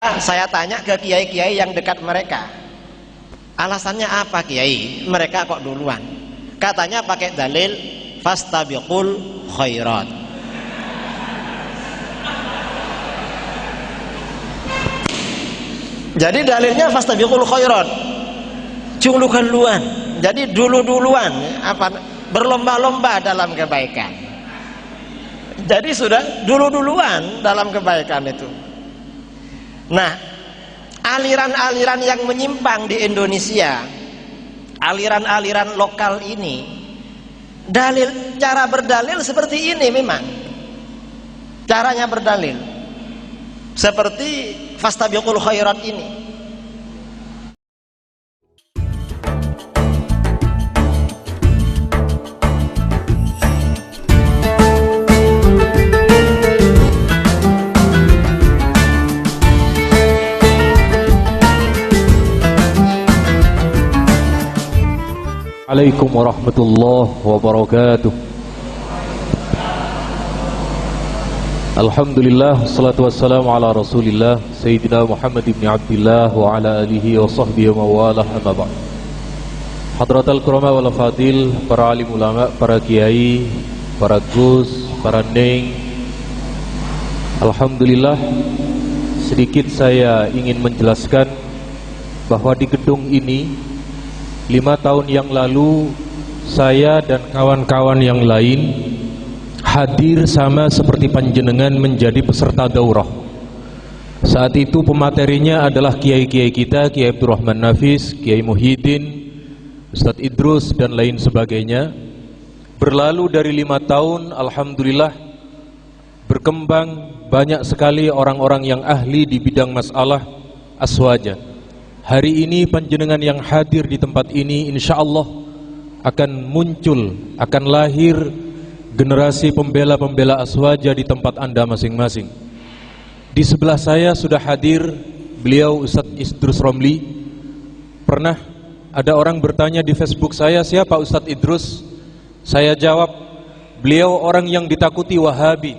Saya tanya ke kiai-kiai yang dekat mereka, alasannya apa kiai? Mereka kok duluan? Katanya pakai dalil fastabiqul khairat. Jadi dalilnya fastabiqul khairat, duluan. Jadi duluan, berlomba-lomba dalam kebaikan. Jadi sudah duluan dalam kebaikan itu. Nah, aliran-aliran yang menyimpang di Indonesia, aliran-aliran lokal ini, cara berdalil seperti ini memang. Caranya berdalil seperti fastabiqul khairat ini. Assalamualaikum warahmatullahi wabarakatuh. Alhamdulillah, salatu wassalamu ala rasulillah Sayyidina Muhammad ibn Abdillah wa ala alihi wa sahbihi wa mawalah, amma ba'd. Hadratal kurama wal fadil, para alim ulama, para kiai, para gus, para neng. Alhamdulillah, sedikit saya ingin menjelaskan bahwa di gedung ini 5 tahun yang lalu saya dan kawan-kawan yang lain hadir sama seperti panjenengan menjadi peserta daurah. Saat itu pematerinya adalah kiai-kiai kita, Kiai Abdurrahman Nafis, Kiai Muhyiddin, Ustadz Idrus dan lain sebagainya. Berlalu dari 5 tahun, alhamdulillah berkembang banyak sekali orang-orang yang ahli di bidang masalah aswaja. Hari ini panjenengan yang hadir di tempat ini insyaallah akan muncul, akan lahir generasi pembela-pembela aswaja di tempat Anda masing-masing. Di sebelah saya sudah hadir beliau Ustadz Idrus Romli. Pernah ada orang bertanya di Facebook saya, siapa Ustadz Idrus? Saya jawab, beliau orang yang ditakuti Wahabi,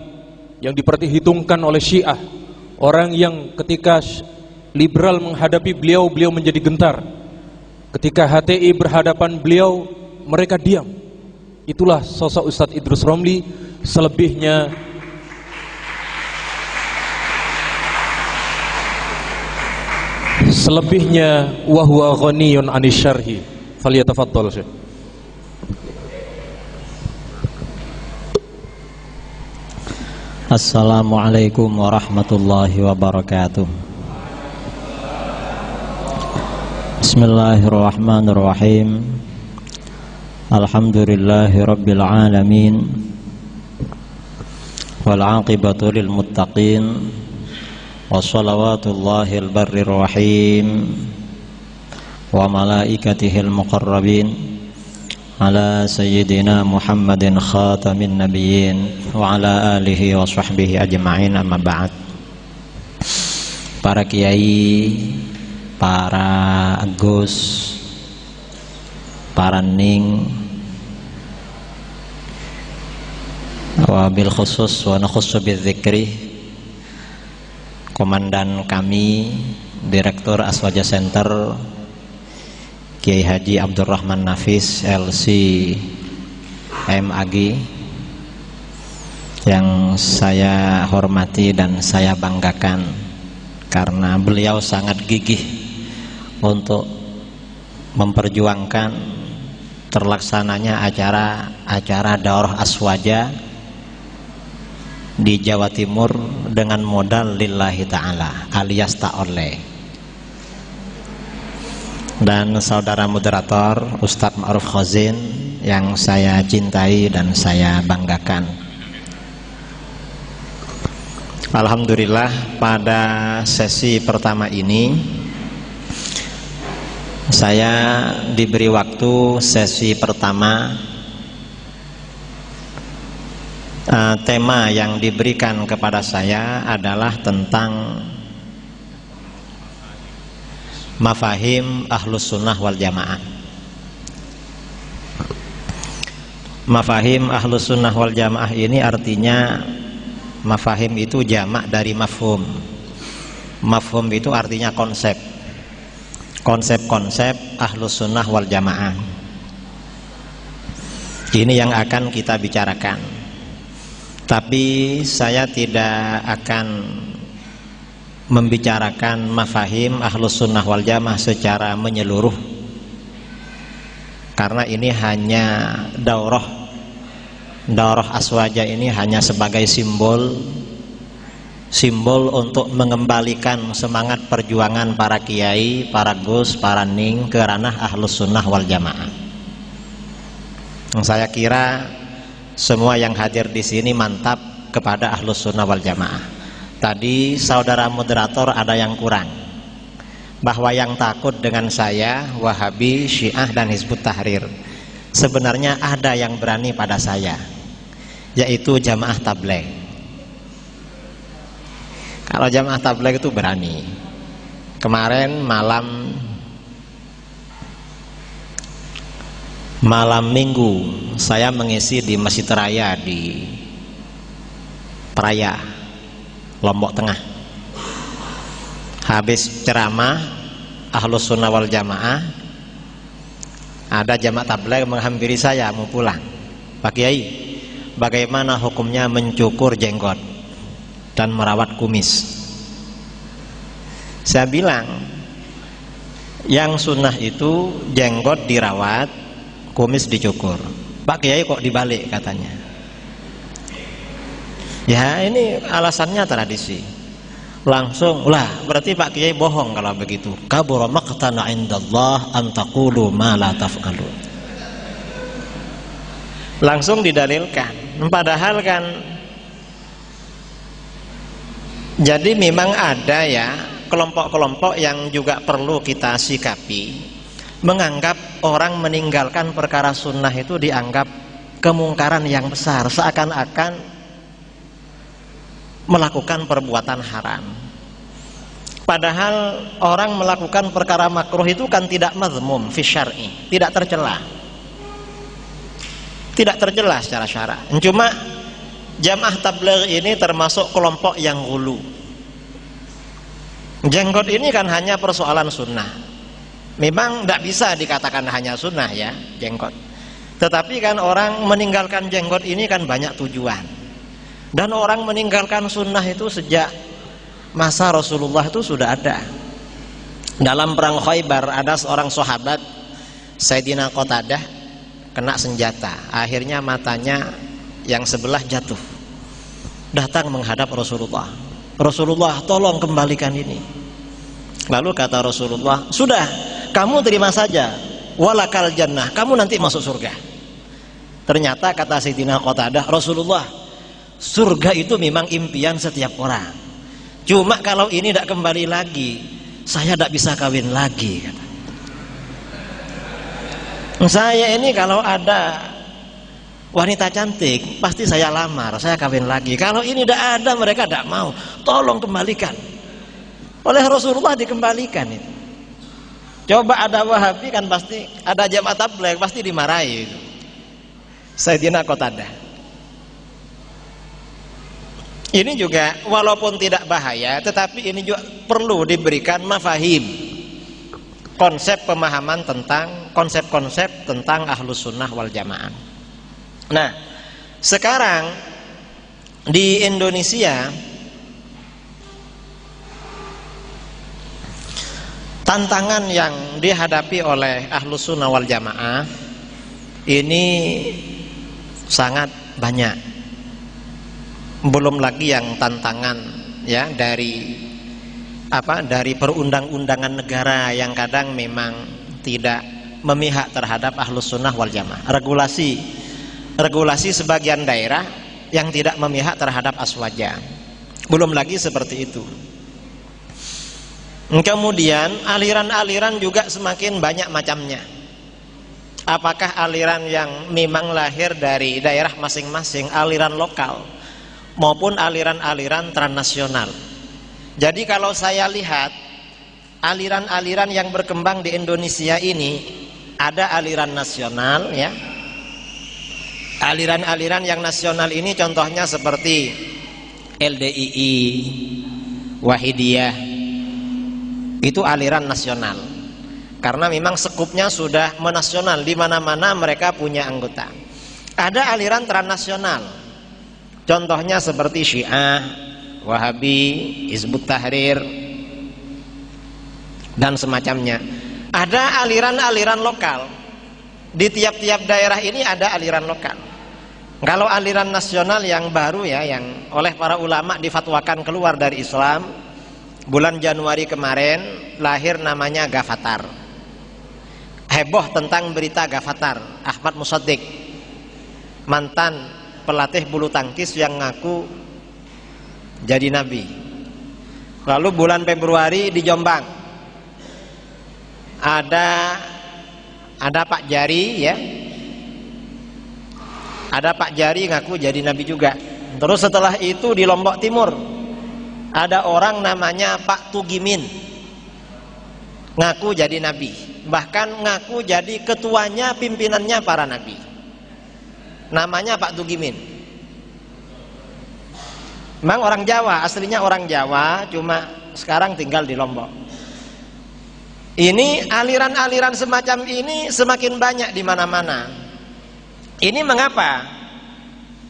yang diperhitungkan oleh Syiah, orang yang ketika liberal menghadapi beliau, beliau menjadi gentar. Ketika HTI berhadapan beliau, mereka diam. Itulah sosok Ustadz Idrus Romli. Selebihnya wa huwa ghaniyun 'anil syarhi. Falyatafaddal Syekh. Assalamualaikum warahmatullahi wabarakatuh. Bismillahirrahmanirrahim. Alhamdulillahi rabbil alamin. Wal 'aqibatu lil muttaqin. Wassalawatullahi al-barrir rahim. Wa malaikatihil muqarrabin. Ala sayyidina Muhammadin khatamin nabiyyin. Wa ala alihi wa sahbihi ajma'in, amma ba'd. Para kiai, para gus, para ning, wabil khusus wa nakhussu bidzikri, komandan kami, Direktur Aswaja Center Kiai Haji Abdurrahman Nafis LC MAG, yang saya hormati dan saya banggakan karena beliau sangat gigih untuk memperjuangkan terlaksananya acara daurah aswaja di Jawa Timur dengan modal lillahi ta'ala alias ta'oleh. Dan saudara moderator Ustadz Ma'ruf Khazin yang saya cintai dan saya banggakan. Alhamdulillah, pada sesi pertama ini saya diberi waktu. Sesi pertama, tema yang diberikan kepada saya adalah tentang mafahim ahlus sunnah wal jamaah. Mafahim ahlus sunnah wal jamaah ini artinya, mafahim itu jamak dari mafhum. Mafhum itu artinya konsep. Konsep-konsep Ahlus Sunnah wal Jamaah. Ini yang akan kita bicarakan. Tapi saya tidak akan membicarakan mafahim Ahlus Sunnah wal Jamaah secara menyeluruh, karena ini hanya daurah aswaja, ini hanya sebagai simbol untuk mengembalikan semangat perjuangan para kiai, para gus, para ning ke ranah Ahlus Sunnah wal Jamaah. Saya kira semua yang hadir di sini mantap kepada Ahlus Sunnah wal Jamaah. Tadi saudara moderator ada yang kurang, bahwa yang takut dengan saya Wahabi, Syiah dan Hizbut Tahrir. Sebenarnya ada yang berani pada saya, yaitu Jamaah Tabligh. Kalau Jamaah Tabligh itu berani. Kemarin malam Minggu saya mengisi di Masjid Raya di Peraya, Lombok Tengah. Habis ceramah Ahlus Sunnah wal Jamaah, ada Jamaah Tabligh menghampiri saya mau pulang. Pak Kiai, bagaimana hukumnya mencukur jenggot dan merawat kumis? Saya bilang, yang sunnah itu jenggot dirawat, kumis dicukur. Pak Kiai kok dibalik katanya? Ya ini alasannya tradisi. Langsung, lah berarti Pak Kiai bohong kalau begitu. Kabura maqtana indallah an taqulu ma la taf'alun. Langsung didalilkan. Padahal kan jadi memang ada ya kelompok-kelompok yang juga perlu kita sikapi, menganggap orang meninggalkan perkara sunnah itu dianggap kemungkaran yang besar, seakan-akan melakukan perbuatan haram. Padahal orang melakukan perkara makruh itu kan tidak mazmum fi syar'i, tidak tercela. Tidak tercela secara syara. Cuma Jamaah Tabligh ini termasuk kelompok yang ghulu. Jenggot ini kan hanya persoalan sunnah. Memang tidak bisa dikatakan hanya sunnah ya, jenggot. Tetapi kan orang meninggalkan jenggot ini kan banyak tujuan. Dan orang meninggalkan sunnah itu sejak masa Rasulullah itu sudah ada. Dalam perang Khaybar ada seorang sahabat Sayyidina Qatadah kena senjata. Akhirnya matanya yang sebelah jatuh. Datang menghadap Rasulullah. Rasulullah, tolong kembalikan ini. Lalu kata Rasulullah, sudah, kamu terima saja, walakal jannah, kamu nanti masuk surga. Ternyata kata Sayyidina Qatadah, Rasulullah, surga itu memang impian setiap orang. Cuma kalau ini tidak kembali lagi, saya tidak bisa kawin lagi. Saya ini kalau ada wanita cantik pasti saya lamar, saya kawin lagi. Kalau ini tidak ada, mereka tidak mau. Tolong kembalikan. Oleh Rasulullah dikembalikan itu. Coba ada Wahabi kan pasti, ada Jamaah Tabligh pasti dimarahi itu. Sayyidina Qatadah. Ini juga walaupun tidak bahaya, tetapi ini juga perlu diberikan mafahim, konsep pemahaman tentang konsep-konsep tentang Ahlus Sunnah wal Jamaah. Nah, sekarang di Indonesia tantangan yang dihadapi oleh Ahlus Sunnah wal Jamaah ini sangat banyak. Belum lagi yang tantangan ya dari perundang-undangan negara yang kadang memang tidak memihak terhadap Ahlus Sunnah wal Jamaah. Regulasi sebagian daerah yang tidak memihak terhadap aswaja. Belum lagi seperti itu. Kemudian aliran-aliran juga semakin banyak macamnya. Apakah aliran yang memang lahir dari daerah masing-masing, aliran lokal, maupun aliran-aliran transnasional. Jadi kalau saya lihat aliran-aliran yang berkembang di Indonesia ini, ada aliran nasional ya. Aliran-aliran yang nasional ini contohnya seperti LDII, Wahidiyah, Itu aliran nasional. Karena memang sekupnya sudah menasional, di mana-mana mereka punya anggota. Ada aliran transnasional. Contohnya seperti Syiah, Wahabi, Hizbut Tahrir dan semacamnya. Ada aliran-aliran lokal. Di tiap-tiap daerah ini ada aliran lokal. Kalau aliran nasional yang baru ya, yang oleh para ulama difatwakan keluar dari Islam, bulan Januari kemarin lahir namanya Ghafatar. Heboh tentang berita Ghafatar. Ahmad Musaddiq, mantan pelatih bulu tangkis yang ngaku jadi nabi. Lalu bulan Februari di Jombang ada Pak Jari ya. Ada Pak Jari ngaku jadi nabi juga. Terus setelah itu di Lombok Timur ada orang namanya Pak Tugimin ngaku jadi nabi. Bahkan ngaku jadi ketuanya, pimpinannya para nabi. Namanya Pak Tugimin. Memang orang Jawa, aslinya orang Jawa, cuma sekarang tinggal di Lombok. Ini aliran-aliran semacam ini semakin banyak di mana-mana. Ini mengapa?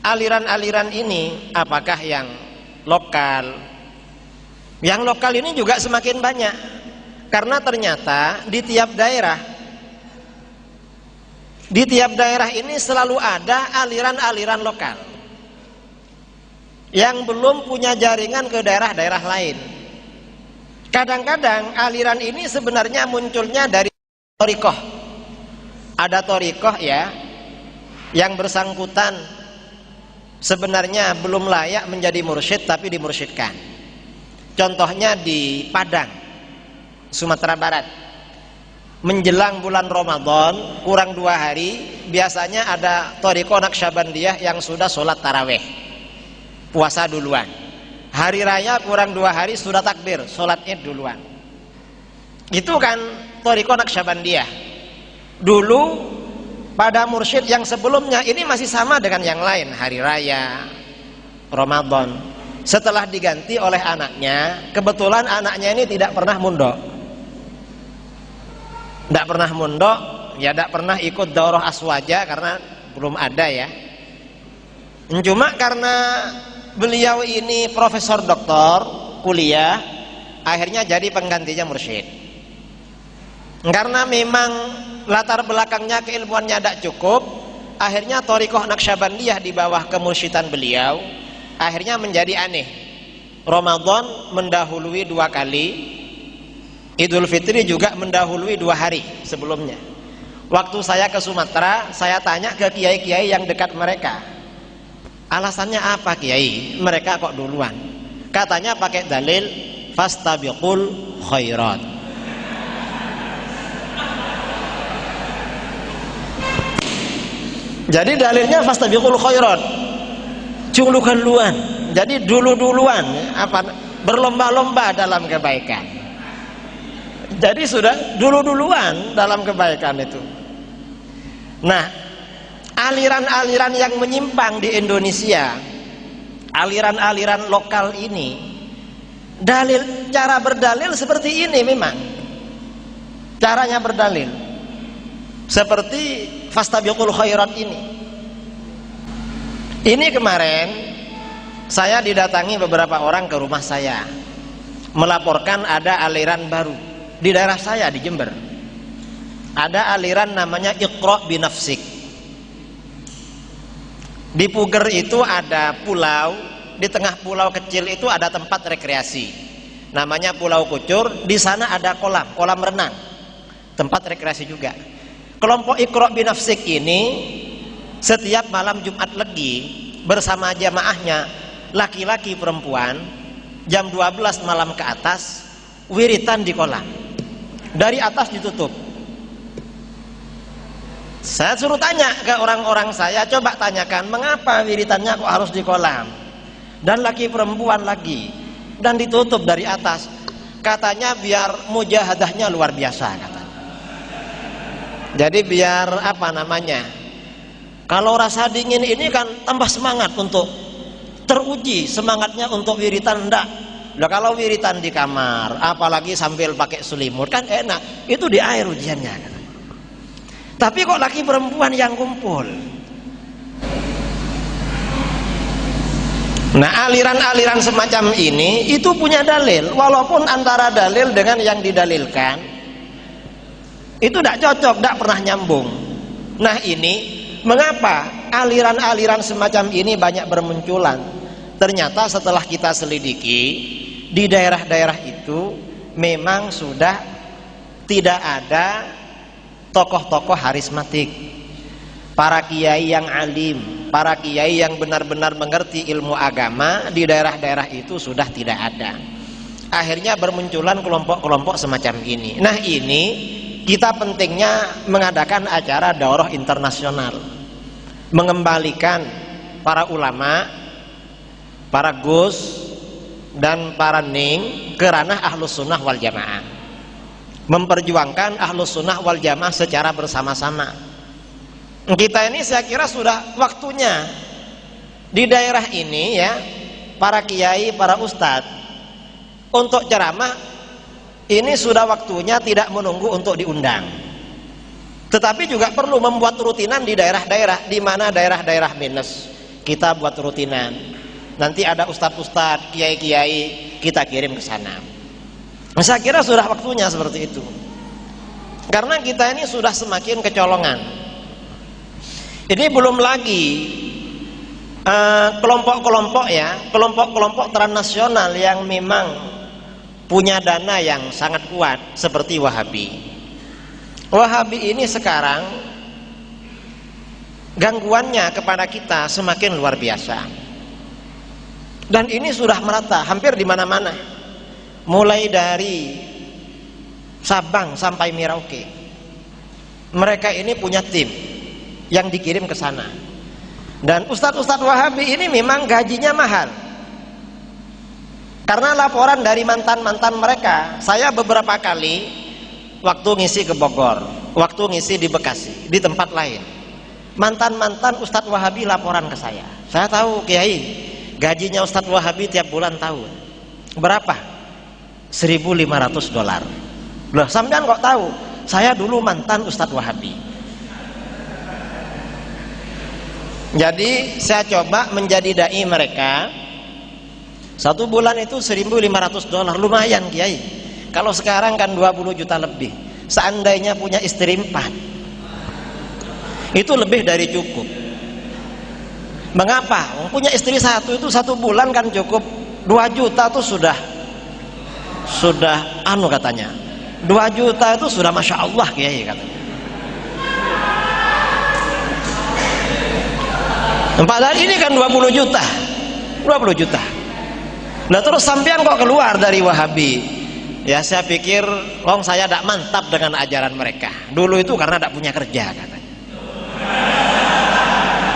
Aliran-aliran ini apakah yang lokal? Yang lokal ini juga semakin banyak. Karena ternyata di tiap daerah ini selalu ada aliran-aliran lokal yang belum punya jaringan ke daerah-daerah lain. Kadang-kadang aliran ini sebenarnya munculnya dari thariqah. Ada thariqah ya, yang bersangkutan sebenarnya belum layak menjadi mursyid tapi dimursyidkan. Contohnya di Padang, Sumatera Barat. Menjelang bulan Ramadan kurang 2 hari biasanya ada thariqah Naqsyabandiyah yang sudah sholat taraweh, puasa duluan. Hari raya kurang 2 hari sudah takbir, sholat id duluan. Itu kan thariqah Naqsyabandiyah. Dulu pada mursyid yang sebelumnya ini masih sama dengan yang lain, hari raya, Ramadan. Setelah diganti oleh anaknya, kebetulan anaknya ini tidak pernah mondok. Tidak pernah mondok, ya tidak pernah ikut daurah aswaja karena belum ada ya. Cuma karena beliau ini profesor doktor kuliah, akhirnya jadi penggantinya mursyid. Karena memang latar belakangnya keilmuannya tidak cukup, akhirnya thariqah Naqsyabandiyah di bawah kemursyidan beliau akhirnya menjadi aneh. Ramadan mendahului 2 kali, Idul Fitri juga mendahului 2 hari sebelumnya. Waktu saya ke Sumatera, saya tanya ke kiai-kiai yang dekat mereka, alasannya apa kiai? Mereka kok duluan? Katanya pakai dalil fastabiqul khairat. Jadi dalilnya fastabiqul khairat, duluan. Jadi duluan, berlomba-lomba dalam kebaikan. Jadi sudah duluan dalam kebaikan itu. Nah, aliran-aliran yang menyimpang di Indonesia, aliran-aliran lokal ini, cara berdalil seperti ini memang. Caranya berdalil seperti fastabiqul khairat ini. Ini kemarin saya didatangi beberapa orang ke rumah saya melaporkan ada aliran baru di daerah saya di Jember. Ada aliran namanya Iqra binafsik. Di Puger itu ada pulau, di tengah pulau kecil itu ada tempat rekreasi. Namanya Pulau Kucur, di sana ada kolam renang. Tempat rekreasi juga. Kelompok Iqra binafsik ini setiap malam Jumat Legi bersama jamaahnya, laki-laki perempuan, jam 12 malam ke atas wiritan di kolam. Dari atas ditutup. Saya suruh tanya ke orang-orang saya, coba tanyakan mengapa wiritannya kok harus di kolam dan laki perempuan lagi dan ditutup dari atas. Katanya biar mujahadahnya luar biasa katanya. Jadi biar apa namanya, kalau rasa dingin ini kan tambah semangat untuk teruji semangatnya untuk wiritan, enggak Loh, kalau wiritan di kamar, apalagi sambil pakai selimut kan enak, itu di air ujiannya. Tapi kok laki perempuan yang kumpul? Nah, aliran-aliran semacam ini itu punya dalil, walaupun antara dalil dengan yang didalilkan itu tidak cocok, tidak pernah nyambung. Nah, ini mengapa aliran-aliran semacam ini banyak bermunculan? Ternyata setelah kita selidiki, di daerah-daerah itu memang sudah tidak ada tokoh-tokoh harismatik, para kiai yang alim, para kiai yang benar-benar mengerti ilmu agama di daerah-daerah itu sudah tidak ada. Akhirnya bermunculan kelompok-kelompok semacam ini. Nah, ini kita pentingnya mengadakan acara daurah internasional, mengembalikan para ulama, para gus dan para ning ke ranah ahlus sunnah wal jamaah, memperjuangkan ahlus sunnah wal jamaah secara bersama-sama. Kita ini saya kira sudah waktunya di daerah ini ya, para kiai, para ustadz untuk ceramah ini sudah waktunya tidak menunggu untuk diundang, tetapi juga perlu membuat rutinan di daerah-daerah, di mana daerah-daerah minus kita buat rutinan. Nanti ada ustadz-ustadz, kiai-kiai kita kirim ke sana. Saya kira sudah waktunya seperti itu. Karena kita ini sudah semakin kecolongan. Ini belum lagi kelompok-kelompok ya, kelompok-kelompok transnasional yang memang punya dana yang sangat kuat seperti Wahabi. Wahabi ini sekarang gangguannya kepada kita semakin luar biasa. Dan ini sudah merata hampir di mana-mana. Mulai dari Sabang sampai Merauke. Mereka ini punya tim yang dikirim ke sana. Dan ustadz-ustadz Wahabi ini memang gajinya mahal. Karena laporan dari mantan-mantan mereka, saya beberapa kali waktu ngisi ke Bogor, waktu ngisi di Bekasi, di tempat lain, mantan-mantan ustadz Wahabi laporan ke saya. Saya tahu, Kiai, gajinya Ustadz Wahabi tiap bulan tahu berapa? $1.500. Loh, sampean kok tahu? Saya dulu mantan Ustadz Wahabi. Jadi saya coba menjadi dai mereka. Satu bulan itu $1.500, lumayan Kiai. Kalau sekarang kan 20 juta lebih. Seandainya punya istri 4, itu lebih dari cukup. Mengapa? Punya istri 1 itu 1 bulan kan cukup. 2 juta itu sudah katanya. 2 juta itu sudah Masya Allah Kiai katanya. Padahal ini kan 20 juta. 20 juta. Nah, terus sampean kok keluar dari Wahabi? Ya, saya pikir saya tidak mantap dengan ajaran mereka. Dulu itu karena tidak punya kerja katanya.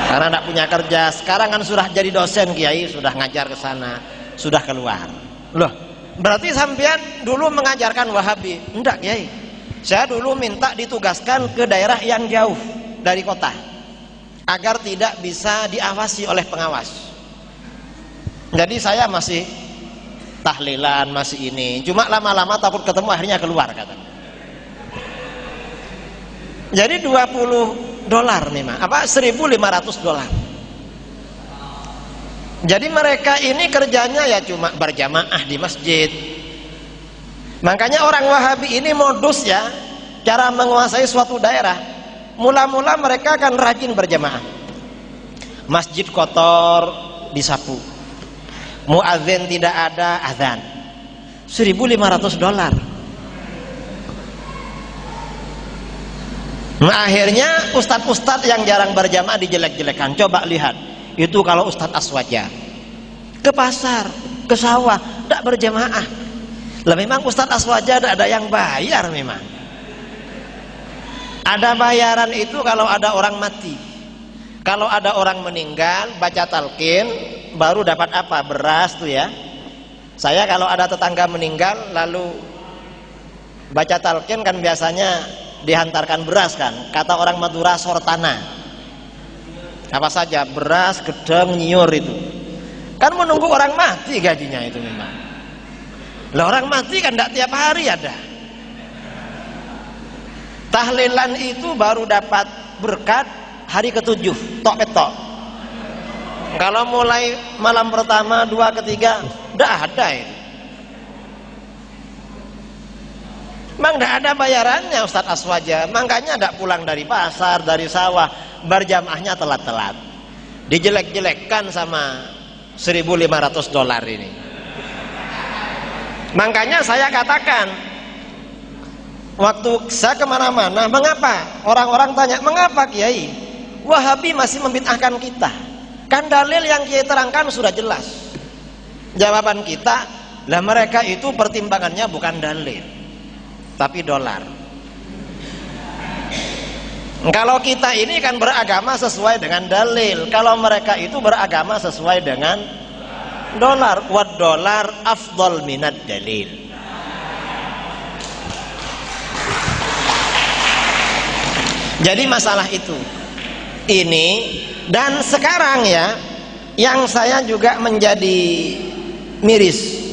Karena tidak punya kerja, sekarang kan sudah jadi dosen Kiai, sudah ngajar ke sana, sudah keluar. Loh, berarti sampean dulu mengajarkan Wahabi? Enggak Kiai, saya dulu minta ditugaskan ke daerah yang jauh dari kota, agar tidak bisa diawasi oleh pengawas. Jadi saya masih tahlilan, masih ini, cuma lama-lama takut ketemu, akhirnya keluar katanya. Jadi $20 memang, $1.500. Jadi mereka ini kerjanya ya cuma berjamaah di masjid. Makanya orang Wahabi ini modus ya, cara menguasai suatu daerah. Mula-mula mereka akan rajin berjamaah. Masjid kotor disapu, muadzin tidak ada, azan. $1.500. Nah, akhirnya ustadz-ustadz yang jarang berjamaah dijelek-jelekan. Coba lihat, itu kalau Ustadz Aswaja ke pasar, ke sawah, tidak berjamaah. Lah memang Ustadz Aswaja ada yang bayar memang. Ada bayaran itu kalau ada orang mati. Kalau ada orang meninggal, baca talqin, baru dapat apa? Beras tuh ya. Saya kalau ada tetangga meninggal, lalu baca talqin kan biasanya dihantarkan beras kan, kata orang Madura sortana, apa saja, beras, gedang, nyiur itu kan menunggu orang mati gajinya itu memang. Lah orang mati kan tidak tiap hari ada. Tahlilan itu baru dapat berkat hari ke-7, tok petok. Kalau mulai malam pertama, 2, ketiga, tidak ada itu. Memang tidak ada bayarannya Ustadz Aswaja. Makanya tidak pulang dari pasar, dari sawah, berjamaahnya telat-telat. Dijelek-jelekkan sama $1.500 ini. Makanya saya katakan, waktu saya kemana-mana, mengapa? Orang-orang tanya, mengapa Kiai? Wahabi masih membid'ahkan kita. Kan dalil yang Kiai terangkan sudah jelas. Jawaban kita, lah mereka itu pertimbangannya bukan dalil, tapi dolar. Kalau kita ini kan beragama sesuai dengan dalil, kalau mereka itu beragama sesuai dengan dolar. Wad dolar afdal minad dalil. Jadi masalah itu ini, dan sekarang ya yang saya juga menjadi miris,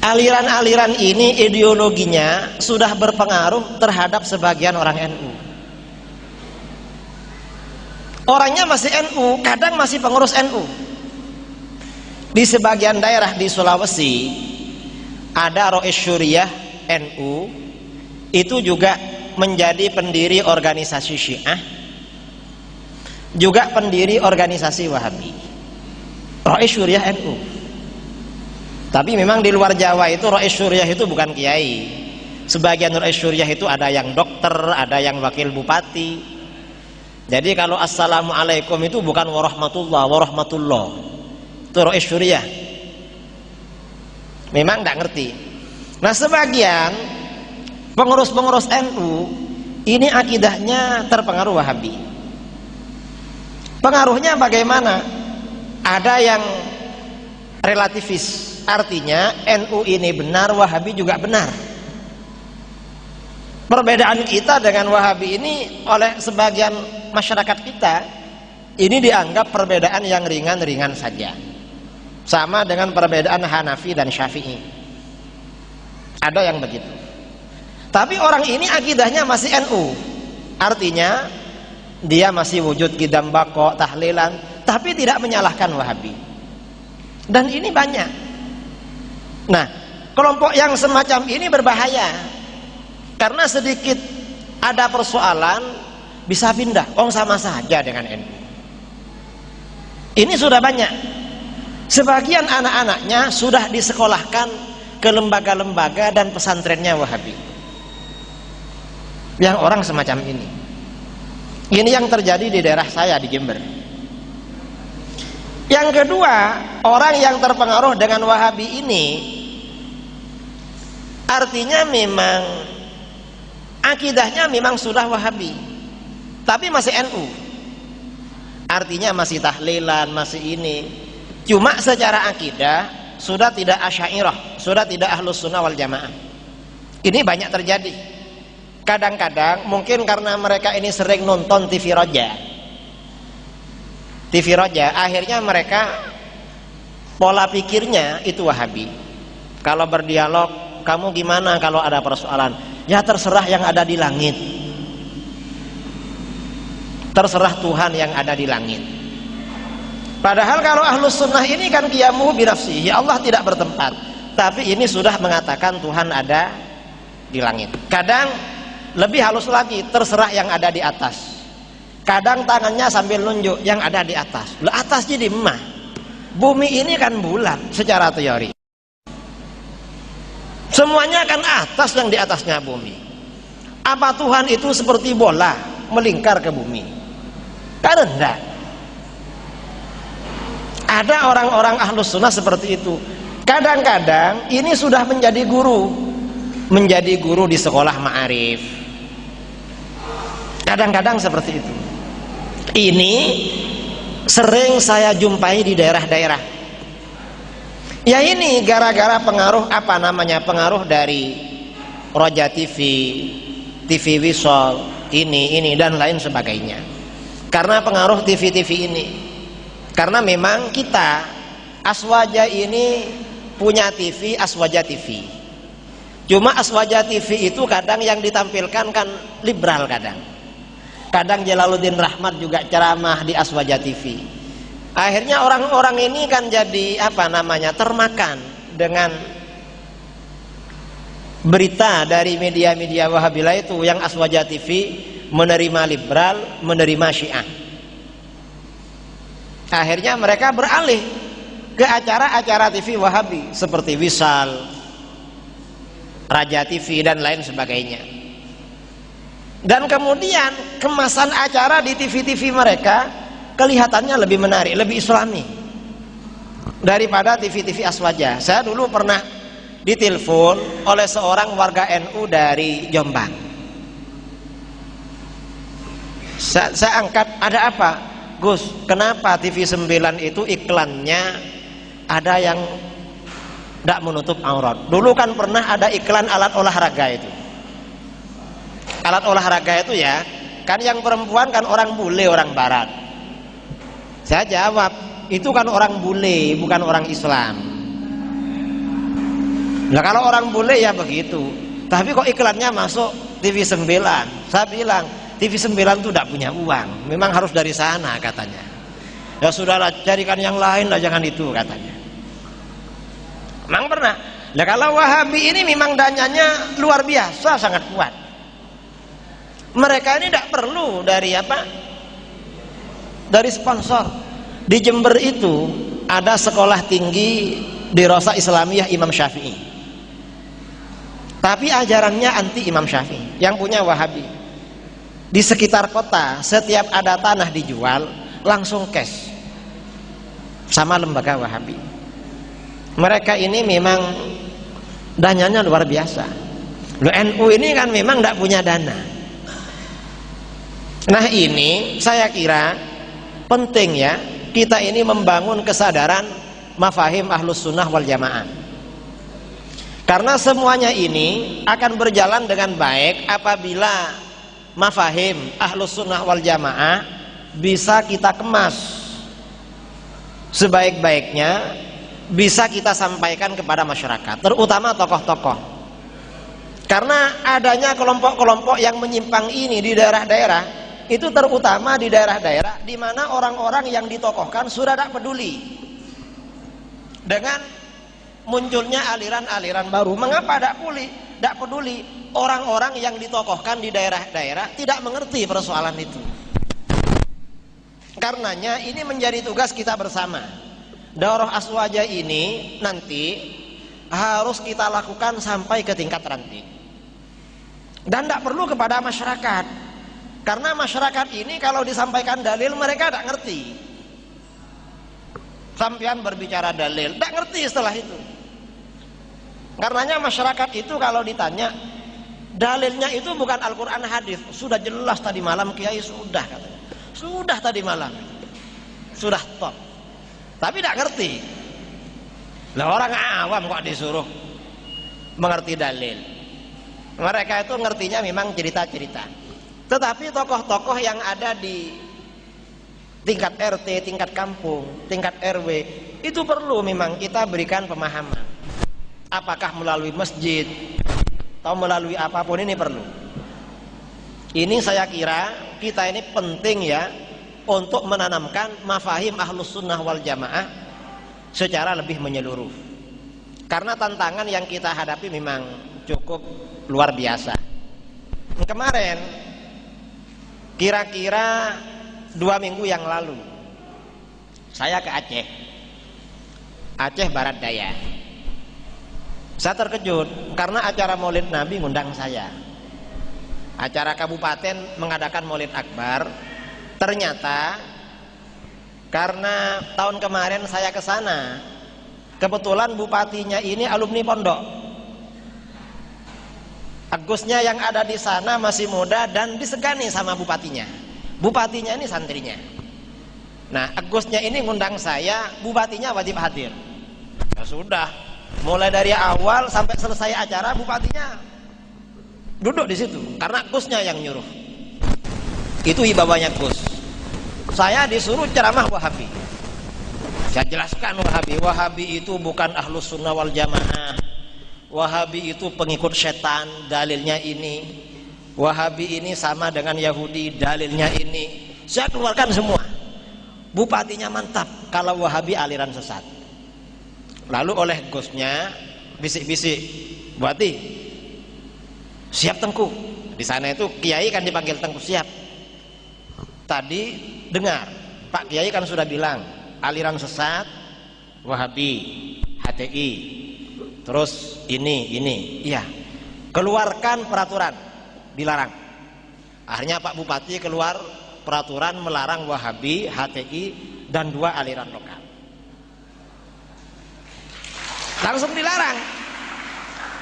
aliran-aliran ini ideologinya sudah berpengaruh terhadap sebagian orang NU. Orangnya masih NU, kadang masih pengurus NU. Di sebagian daerah di Sulawesi ada Rois Syuriah NU, itu juga menjadi pendiri organisasi Syiah, juga pendiri organisasi Wahabi. Rois Syuriah NU. Tapi memang di luar Jawa itu Rois Syuriah itu bukan kiai. Sebagian Rois Syuriah itu ada yang dokter, ada yang wakil bupati. Jadi kalau assalamualaikum itu bukan warahmatullah. Itu Rois Syuriah. Memang tidak ngerti. Nah, sebagian pengurus-pengurus NU ini akidahnya terpengaruh Wahabi. Pengaruhnya bagaimana? Ada yang relativis, artinya NU ini benar, Wahabi juga benar. Perbedaan kita dengan Wahabi ini oleh sebagian masyarakat kita ini dianggap perbedaan yang ringan-ringan saja, sama dengan perbedaan Hanafi dan Syafi'i. Ada yang begitu. Tapi orang ini akidahnya masih NU, artinya dia masih wujud qidam baqo, tahlilan, tapi tidak menyalahkan Wahabi. Dan ini banyak. Nah, kelompok yang semacam ini berbahaya, karena sedikit ada persoalan bisa pindah, sama saja dengan NU. Ini sudah banyak. Sebagian anak-anaknya sudah disekolahkan ke lembaga-lembaga dan pesantrennya Wahabi. Yang orang semacam ini. Ini yang terjadi di daerah saya di Jember. Yang kedua, orang yang terpengaruh dengan Wahabi ini artinya memang akidahnya memang sudah Wahabi, tapi masih NU. Artinya masih tahlilan, masih ini. Cuma secara akidah sudah tidak Asy'ariyah, sudah tidak Ahlus Sunnah wal Jamaah. Ini banyak terjadi. Kadang-kadang mungkin karena mereka ini sering nonton TV Roja, akhirnya mereka pola pikirnya itu Wahabi. Kalau berdialog, kamu gimana kalau ada persoalan? Ya terserah yang ada di langit, terserah Tuhan yang ada di langit. Padahal kalau Ahlus Sunnah ini kan qiyamuhu binafsihi, Allah tidak bertempat, tapi ini sudah mengatakan Tuhan ada di langit. Kadang lebih halus lagi, terserah yang ada di atas. Kadang tangannya sambil nunjuk yang ada di atas. Lah atas jadi emah. Bumi ini kan bulat secara teori. Semuanya kan atas, yang di atasnya bumi. Apa Tuhan itu seperti bola melingkar ke bumi? Kan enggak. Ada orang-orang Ahlus Sunnah seperti itu. Kadang-kadang ini sudah menjadi guru di sekolah ma'arif. Kadang-kadang seperti itu. Ini sering saya jumpai di daerah-daerah. Ya ini gara-gara pengaruh pengaruh dari Roja TV, TV Wisol, ini dan lain sebagainya. Karena pengaruh TV-TV ini. Karena memang kita Aswaja ini punya TV Aswaja TV. Cuma Aswaja TV itu kadang yang ditampilkan kan liberal kadang. Kadang Jalaluddin Rahmat juga ceramah di Aswaja TV. Akhirnya orang-orang ini kan jadi termakan dengan berita dari media-media Wahabilah itu, yang Aswaja TV menerima liberal, menerima Syiah. Akhirnya mereka beralih ke acara-acara TV Wahabi seperti Wisal, Raja TV dan lain sebagainya. Dan kemudian kemasan acara di TV-TV mereka kelihatannya lebih menarik, lebih islami daripada TV-TV Aswaja. Saya dulu pernah ditelepon oleh seorang warga NU dari Jombang. Saya angkat, ada apa? Gus, kenapa TV 9 itu iklannya ada yang tidak menutup aurat? Dulu kan pernah ada iklan alat olahraga itu. Alat olahraga itu ya, kan yang perempuan kan orang bule, orang barat. Saya jawab, itu kan orang bule, bukan orang Islam. Nah kalau orang bule ya begitu. Tapi kok iklannya masuk TV 9? Saya bilang, TV 9 itu tidak punya uang, memang harus dari sana katanya. Ya sudahlah, carikan yang lain lah, jangan itu katanya. Memang pernah. Nah kalau Wahabi ini memang danyanya luar biasa, sangat kuat. Mereka ini tidak perlu dari dari sponsor. Di Jember itu ada sekolah tinggi di Rosa Islamiyah Imam Syafi'i, tapi ajarannya anti Imam Syafi'i, yang punya Wahabi. Di sekitar kota setiap ada tanah dijual langsung cash sama lembaga Wahabi. Mereka ini memang dananya luar biasa. NU ini kan memang tidak punya dana. Nah ini saya kira penting ya, kita ini membangun kesadaran mafahim ahlus sunnah wal jamaah. Karena semuanya ini akan berjalan dengan baik apabila mafahim ahlus sunnah wal jamaah bisa kita kemas sebaik-baiknya, bisa kita sampaikan kepada masyarakat, terutama tokoh-tokoh. Karena adanya kelompok-kelompok yang menyimpang ini di daerah-daerah, itu terutama di daerah-daerah di mana orang-orang yang ditokohkan sudah tidak peduli dengan munculnya aliran-aliran baru. Mengapa tidak peduli? Orang-orang yang ditokohkan di daerah-daerah tidak mengerti persoalan itu. Karenanya ini menjadi tugas kita bersama. Daurah Aswaja ini nanti harus kita lakukan sampai ke tingkat ranting. Dan tidak perlu kepada masyarakat. Karena masyarakat ini kalau disampaikan dalil mereka tidak ngerti. Sampean berbicara dalil, tidak ngerti setelah itu. Karenanya masyarakat itu kalau ditanya, dalilnya itu bukan Al-Quran hadis, sudah jelas tadi malam Kiai sudah katanya. Sudah tadi malam. Sudah top. Tapi tidak ngerti. Lah orang awam kok disuruh mengerti dalil. Mereka itu ngertinya memang cerita-cerita. Tetapi tokoh-tokoh yang ada di tingkat RT, tingkat kampung, tingkat RW, itu perlu memang kita berikan pemahaman. Apakah melalui masjid atau melalui apapun, ini perlu. Ini saya kira kita ini penting ya untuk menanamkan mafahim ahlus sunnah wal jamaah secara lebih menyeluruh. Karena tantangan yang kita hadapi memang cukup luar biasa. Kemarin kira-kira 2 minggu yang lalu saya ke Aceh Barat Daya. Saya terkejut karena acara Maulid Nabi ngundang saya. Acara kabupaten mengadakan Maulid Akbar. Ternyata karena tahun kemarin saya ke sana, kebetulan bupatinya ini alumni pondok. Agusnya yang ada di sana masih muda dan disegani sama bupatinya. Bupatinya ini santrinya. Nah, Agusnya ini ngundang saya, bupatinya wajib hadir. Ya sudah, mulai dari awal sampai selesai acara bupatinya duduk di situ karena Gusnya yang nyuruh. Itu hibawanya Gus. Saya disuruh ceramah Wahabi. Saya jelaskan Wahabi. Wahabi itu bukan Ahlus Sunnah wal Jamaah. Wahabi itu pengikut setan, dalilnya ini. Wahabi ini sama dengan Yahudi, dalilnya ini. Saya keluarkan semua. Bupatinya mantap kalau Wahabi aliran sesat. Lalu oleh gosnya bisik-bisik, Bupati siap Tengku. Di sana itu kiai kan dipanggil Tengku, siap. Tadi dengar Pak Kiai kan sudah bilang aliran sesat, Wahabi, HTI, terus ini, iya. Keluarkan peraturan, dilarang. Akhirnya Pak Bupati keluar peraturan melarang Wahabi, HTI, dan 2 aliran lokal. Langsung dilarang.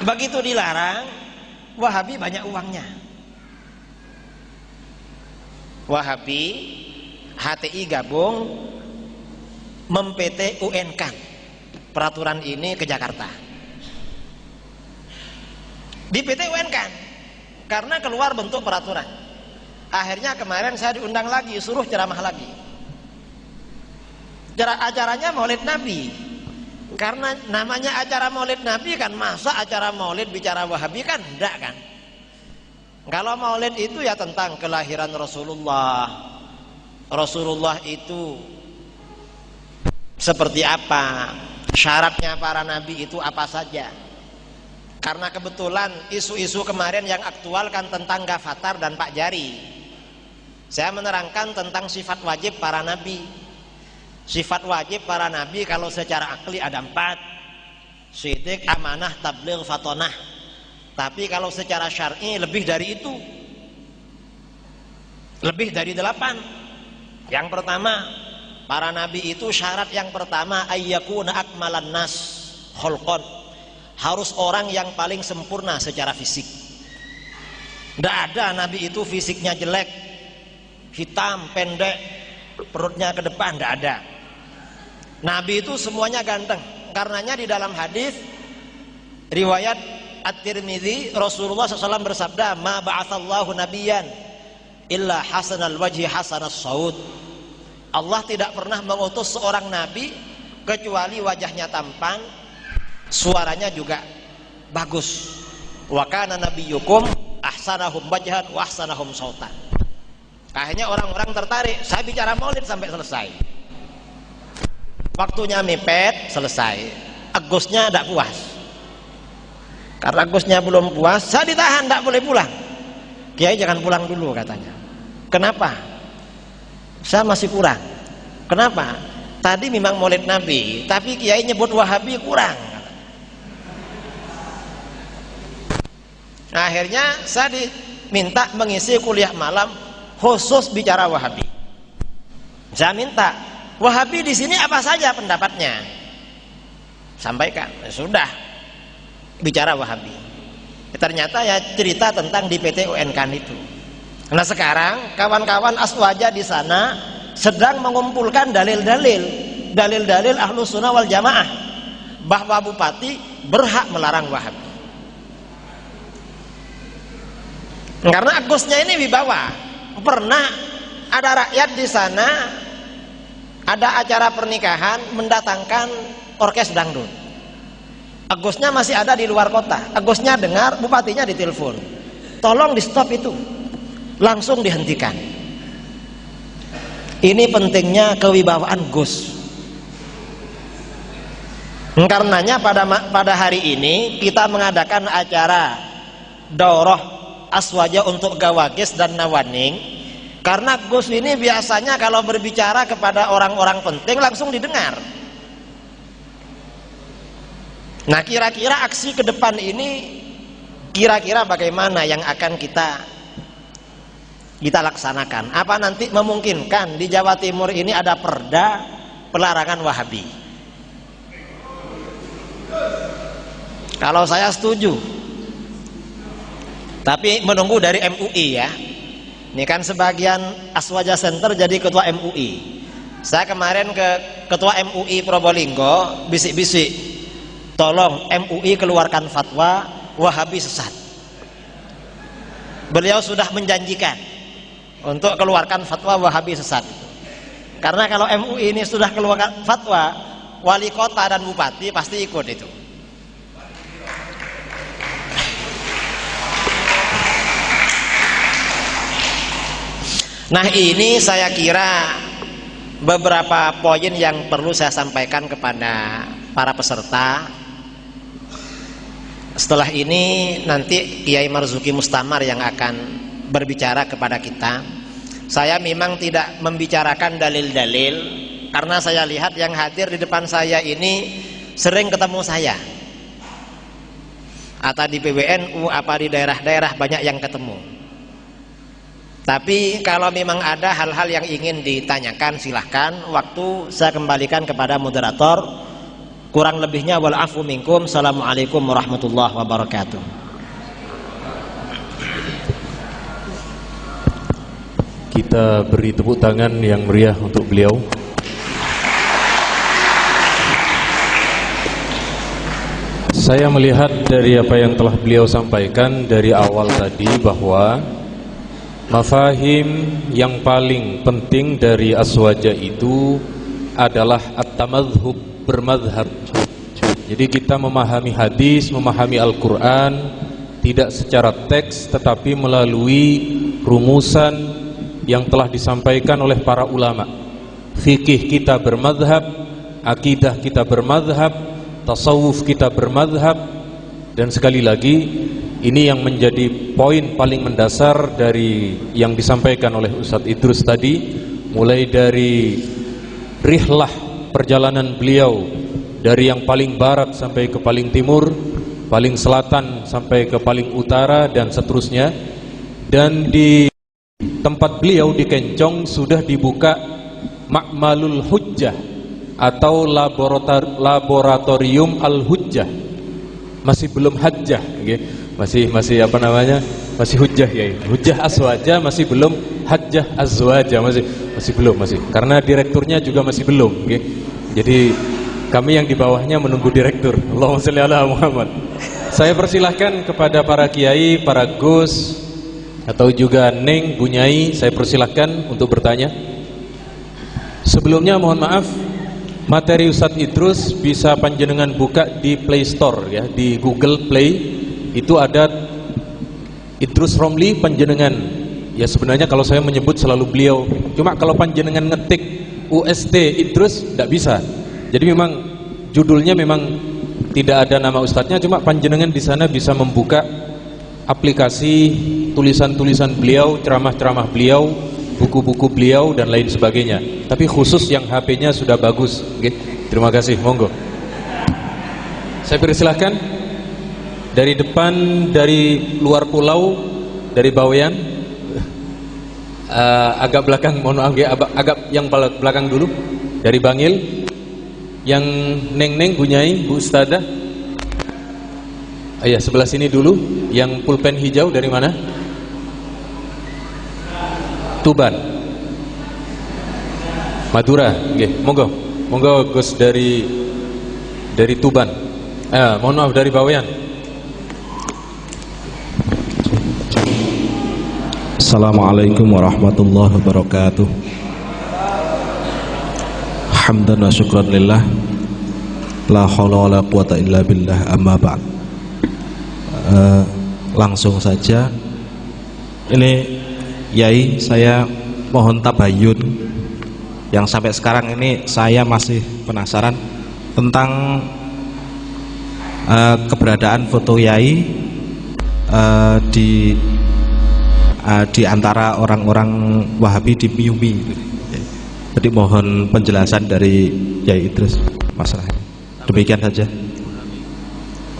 Begitu dilarang, Wahabi banyak uangnya. Wahabi, HTI gabung, mem-PT UN-kan peraturan ini ke Jakarta. Di PT UN-kan karena keluar bentuk peraturan. Akhirnya kemarin saya diundang lagi, suruh ceramah lagi. Acaranya Maulid Nabi. Karena namanya acara Maulid Nabi kan, masa acara Maulid bicara Wahabi kan enggak kan. Kalau Maulid itu ya tentang kelahiran Rasulullah. Rasulullah itu seperti apa, syaratnya para nabi itu apa saja. Karena kebetulan isu-isu kemarin yang aktual kan tentang Ghafatar dan Pak Jari. Saya menerangkan tentang sifat wajib para nabi. Sifat wajib para nabi kalau secara akli ada 4. Siddiq, amanah, tabligh, fatonah. Tapi kalau secara syar'i lebih dari itu. Lebih dari 8. Yang pertama, para nabi itu syarat yang pertama ayyakuna akmalan nas khulqan. Harus orang yang paling sempurna secara fisik. Tidak ada nabi itu fisiknya jelek, hitam, pendek, perutnya ke depan, tidak ada. Nabi itu semuanya ganteng. Karenanya di dalam hadis riwayat At-Tirmidzi, Rasulullah SAW bersabda, "Ma ba'atsallahu nabiyyan illa hasanal wajhi hasanas saud." Allah tidak pernah mengutus seorang nabi kecuali wajahnya tampan, suaranya juga bagus. Wa kana nabiyyukum ahsanahum wajhan wa ahsanahum sautan. Akhirnya orang-orang tertarik. Saya bicara Maulid sampai selesai. Waktunya mepet, selesai. Agusnya tidak puas. Karena Agusnya belum puas, saya ditahan, tidak boleh pulang. Kiai jangan pulang dulu katanya. Kenapa? Saya masih kurang. Kenapa? Tadi memang Maulid Nabi, tapi Kiai nyebut Wahabi kurang. Nah, akhirnya saya diminta mengisi kuliah malam khusus bicara Wahabi. Saya minta, Wahabi di sini apa saja pendapatnya? Sampaikan. Sudah bicara Wahabi. Ternyata ya cerita tentang di PT UN-kan itu. Nah sekarang kawan-kawan Aswaja di sana sedang mengumpulkan dalil-dalil Ahlus Sunnah wal Jamaah bahwa bupati berhak melarang Wahabi. Karena Agusnya ini wibawa. Pernah ada rakyat di sana, ada acara pernikahan mendatangkan orkes dangdut. Agusnya masih ada di luar kota. Agusnya dengar, bupatinya ditelepon, tolong di stop itu, langsung dihentikan. Ini pentingnya kewibawaan Gus. Karenanya pada hari ini kita mengadakan acara daurah Aswaja untuk Gawagis dan Nawaning, karena Gus ini biasanya kalau berbicara kepada orang-orang penting langsung didengar. Nah kira-kira aksi ke depan ini kira-kira bagaimana yang akan kita laksanakan? Apa nanti memungkinkan di Jawa Timur ini ada perda pelarangan Wahabi? Kalau saya setuju, tapi menunggu dari MUI ya. Ini kan sebagian Aswaja Center jadi ketua MUI. Saya kemarin ke ketua MUI Probolinggo bisik-bisik, tolong MUI keluarkan fatwa Wahabi sesat. Beliau sudah menjanjikan untuk keluarkan fatwa Wahabi sesat. Karena kalau MUI ini sudah keluar fatwa, wali kota dan bupati pasti ikut itu. Nah, ini saya kira beberapa poin yang perlu saya sampaikan kepada para peserta. Setelah ini nanti Kiai Marzuki Mustamar yang akan berbicara kepada kita. Saya memang tidak membicarakan dalil-dalil karena saya lihat yang hadir di depan saya ini sering ketemu saya. Atau di PWNU, apa di daerah-daerah banyak yang ketemu. Tapi kalau memang ada hal-hal yang ingin ditanyakan, silahkan. Waktu saya kembalikan kepada moderator. Kurang lebihnya wal afu minkum. Assalamualaikum warahmatullahi wabarakatuh. Kita beri tepuk tangan yang meriah untuk beliau. Saya melihat dari apa yang telah beliau sampaikan dari awal tadi bahwa mafahim yang paling penting dari aswaja itu adalah at-tamadhub, bermadhab. Jadi kita memahami hadis, memahami Al-Quran tidak secara teks tetapi melalui rumusan yang telah disampaikan oleh para ulama. Fikih kita bermadhab, akidah kita bermadhab, tasawuf kita bermadhab. Dan sekali lagi, ini yang menjadi poin paling mendasar dari yang disampaikan oleh Ustadz Idrus tadi, mulai dari rihlah perjalanan beliau dari yang paling barat sampai ke paling timur, paling selatan sampai ke paling utara, dan seterusnya. Dan di tempat beliau di Kencong sudah dibuka Ma'malul Hujjah atau laboratorium Al-Hujjah. Masih belum hajjah, okay? Masih apa namanya? Masih hujjah ya. Hujjah azwaja masih belum, hajjah azwaja masih belum, karena direkturnya juga masih belum, okay? Jadi kami yang di bawahnya menunggu direktur. Allahumma sholli ala Muhammad. Saya persilahkan kepada para kiai, para gus atau juga Neng, Bu Nyai, saya persilahkan untuk bertanya. Sebelumnya mohon maaf, materi Ustadz Idrus bisa panjenengan buka di Play Store ya, di Google Play itu ada Idrus Romli panjenengan. Ya sebenarnya kalau saya menyebut selalu beliau, cuma kalau panjenengan ngetik UST Idrus tidak bisa. Jadi memang judulnya memang tidak ada nama ustadznya, cuma panjenengan di sana bisa membuka aplikasi tulisan-tulisan beliau, ceramah-ceramah beliau, buku-buku beliau dan lain sebagainya. Tapi khusus yang HP-nya sudah bagus. Okay. Terima kasih, monggo. Saya persilahkan dari depan, dari luar pulau, dari Bawean, agak belakang, mohon maaf, agak yang belakang dulu, dari Bangil, yang Neng-Neng, Bu Nyai, Bu Ustadzah. Ya sebelah sini dulu, yang pulpen hijau dari mana? Tuban, Madura, okay. Monggo Gus dari Tuban. Mohon maaf dari Bawean. Assalamualaikum warahmatullahi wabarakatuh. Hamdan wa syukran lillah, la haula wa la quwata illa billah, amma ba'd. Langsung saja, ini Yai, saya mohon tabayun. Yang sampai sekarang ini saya masih penasaran tentang keberadaan foto Yai di antara orang-orang Wahabi di Miumi. Jadi mohon penjelasan dari Yai Idrus masalahnya. Demikian saja.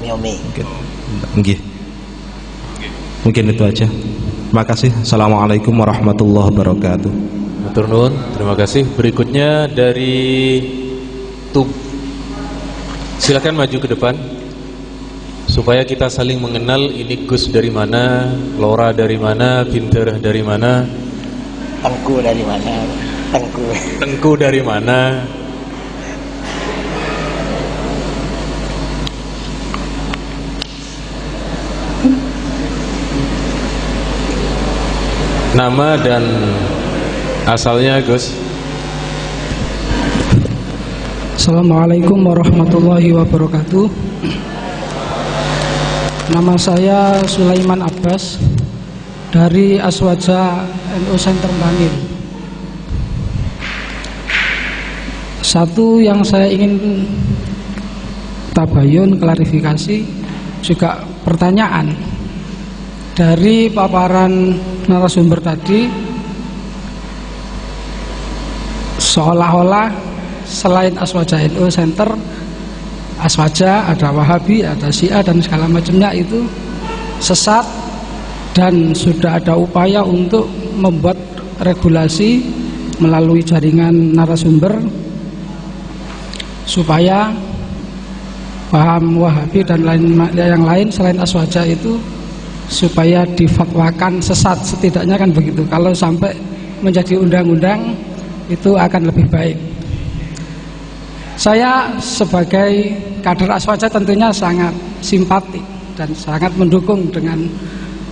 Miumi. Mungkin itu aja. Terima kasih. Assalamualaikum warahmatullahi wabarakatuh. Matur nuwun, terima kasih. Berikutnya dari silakan maju ke depan supaya kita saling mengenal. Ini Gus dari mana, Lora dari mana, Binterah dari mana, Tengku dari mana, Tengku dari mana. Nama dan asalnya Gus. Assalamualaikum warahmatullahi wabarakatuh. Nama saya Sulaiman Abbas dari Aswaja NU Center Bangil. Satu yang saya ingin tabayun, klarifikasi, juga pertanyaan dari paparan narasumber tadi, seolah-olah selain Aswaja NU Center, Aswaja, ada Wahabi, ada Syiah dan segala macamnya itu sesat, dan sudah ada upaya untuk membuat regulasi melalui jaringan narasumber supaya paham Wahabi dan yang lain selain Aswaja itu supaya difatwakan sesat, setidaknya kan begitu. Kalau sampai menjadi undang-undang itu akan lebih baik. Saya sebagai kader Aswaja tentunya sangat simpati dan sangat mendukung dengan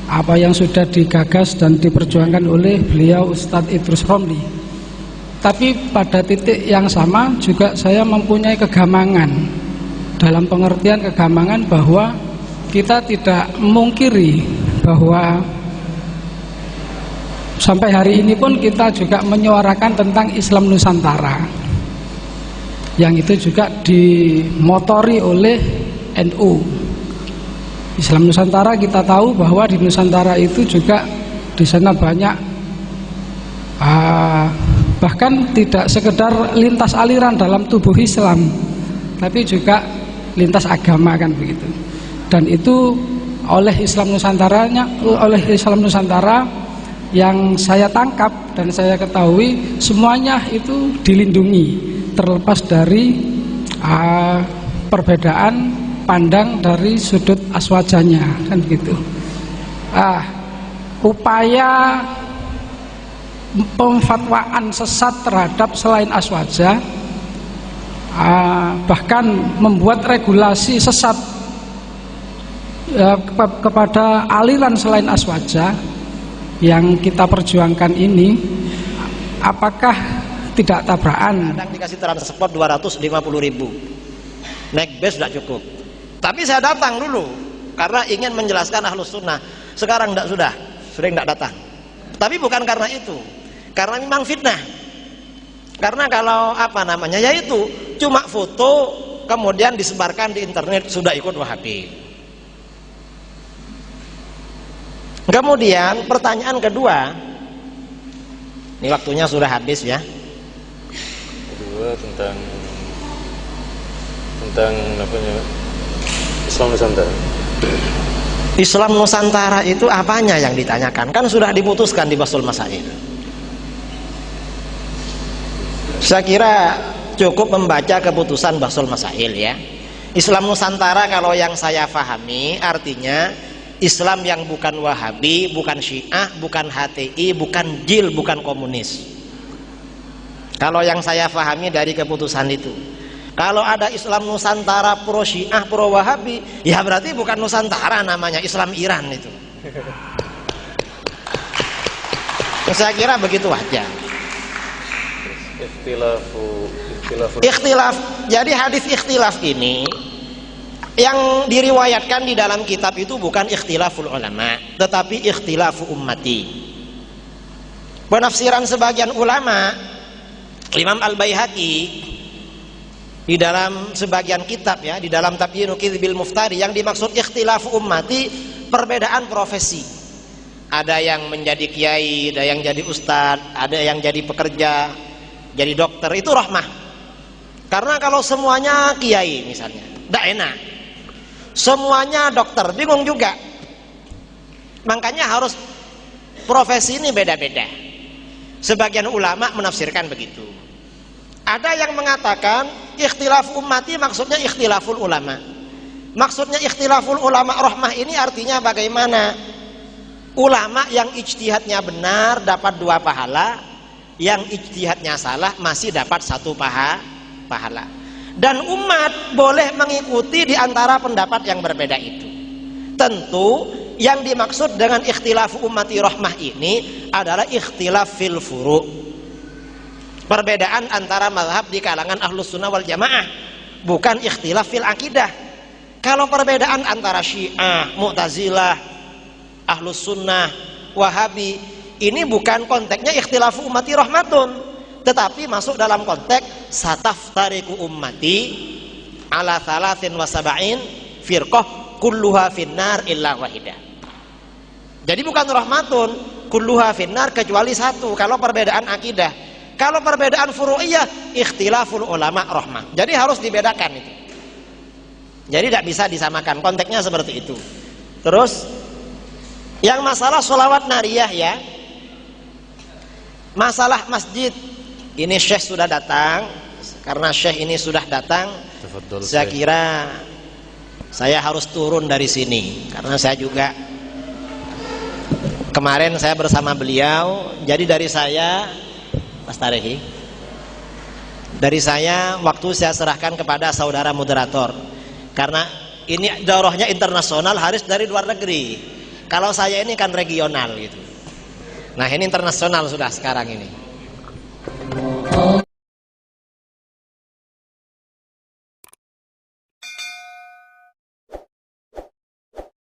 apa yang sudah digagas dan diperjuangkan oleh beliau Ustadz Idrus Romli. Tapi pada titik yang sama juga saya mempunyai kegamangan, dalam pengertian kegamangan bahwa kita tidak memungkiri bahwa sampai hari ini pun kita juga menyuarakan tentang Islam Nusantara, yang itu juga dimotori oleh NU. Islam Nusantara kita tahu bahwa di Nusantara itu juga di sana banyak bahkan tidak sekedar lintas aliran dalam tubuh Islam, tapi juga lintas agama, kan begitu. Dan itu oleh Islam Nusantara yang saya tangkap dan saya ketahui semuanya itu dilindungi, terlepas dari perbedaan pandang dari sudut aswajanya, kan begitu. Upaya pemfatwaan sesat terhadap selain aswaja, bahkan membuat regulasi sesat kepada aliran selain aswaja yang kita perjuangkan ini, apakah tidak tabrakan? Kadang dikasih transport 250.000, naik bus sudah cukup. Tapi saya datang dulu karena ingin menjelaskan Ahlus Sunnah. Sekarang sudah sering tidak datang. Tapi bukan karena itu, karena memang fitnah. Karena kalau yaitu cuma foto kemudian disebarkan di internet sudah ikut Wahabi. Kemudian pertanyaan kedua, ini waktunya sudah habis ya. Tentang Islam Nusantara. Islam Nusantara itu apanya yang ditanyakan? Kan sudah diputuskan di Basul Masail. Saya kira cukup membaca keputusan Basul Masail ya. Islam Nusantara kalau yang saya pahami artinya Islam yang bukan Wahabi, bukan Syiah, bukan HTI, bukan JIL, bukan komunis. Kalau yang saya pahami dari keputusan itu. Kalau ada Islam Nusantara pro Syiah, pro Wahabi, ya berarti bukan Nusantara namanya, Islam Iran itu. Saya kira begitu aja. Ikhtilaf. Jadi hadis ikhtilaf ini yang diriwayatkan di dalam kitab itu bukan ikhtilaful ulama, tetapi ikhtilafu ummati. Penafsiran sebagian ulama, Imam Al-Baihaqi di dalam sebagian kitab ya, di dalam Tabyinu Kidbil Muftari, yang dimaksud ikhtilafu ummati perbedaan profesi. Ada yang menjadi kiai, ada yang jadi ustadz, ada yang jadi pekerja, jadi dokter, itu rahmah. Karena kalau semuanya kiai misalnya, tidak enak. Semuanya dokter, bingung juga. Makanya harus profesi ini beda-beda. Sebagian ulama menafsirkan begitu. Ada yang mengatakan ikhtilaf ummati maksudnya ikhtilaful ulama. Maksudnya ikhtilaful ulama rahmah ini artinya bagaimana? Ulama yang ijtihadnya benar dapat 2 pahala, yang ijtihadnya salah masih dapat 1 pahala. Dan umat boleh mengikuti di antara pendapat yang berbeda itu. Tentu yang dimaksud dengan ikhtilaf ummati rahmah ini adalah ikhtilaf fil furu'. Perbedaan antara mazhab di kalangan ahlus sunnah wal jamaah, bukan ikhtilaf fil akidah. Kalau perbedaan antara Syiah, Mu'tazilah, ahlus sunnah, Wahabi, ini bukan konteksnya ikhtilafu ummati rahmatun, tetapi masuk dalam konteks sataftariku ummati ala 73 firqah kulluha finnar illa wahidah. Jadi bukan rahmatun kulluha finnar kecuali satu kalau perbedaan akidah. Kalau perbedaan furu'iyah, ikhtilaful ulama rahmah. Jadi harus dibedakan itu. Jadi tidak bisa disamakan, konteksnya seperti itu. Terus yang masalah sholawat nariyah ya, masalah masjid, ini Syekh sudah datang. Karena Syekh ini sudah datang, saya kira saya harus turun dari sini, karena saya juga kemarin saya bersama beliau. Jadi dari saya, Mas Tarehi, dari saya waktu saya serahkan kepada saudara moderator, karena ini daurahnya internasional, harus dari luar negeri. Kalau saya ini kan regional gitu. Nah ini internasional sudah sekarang ini.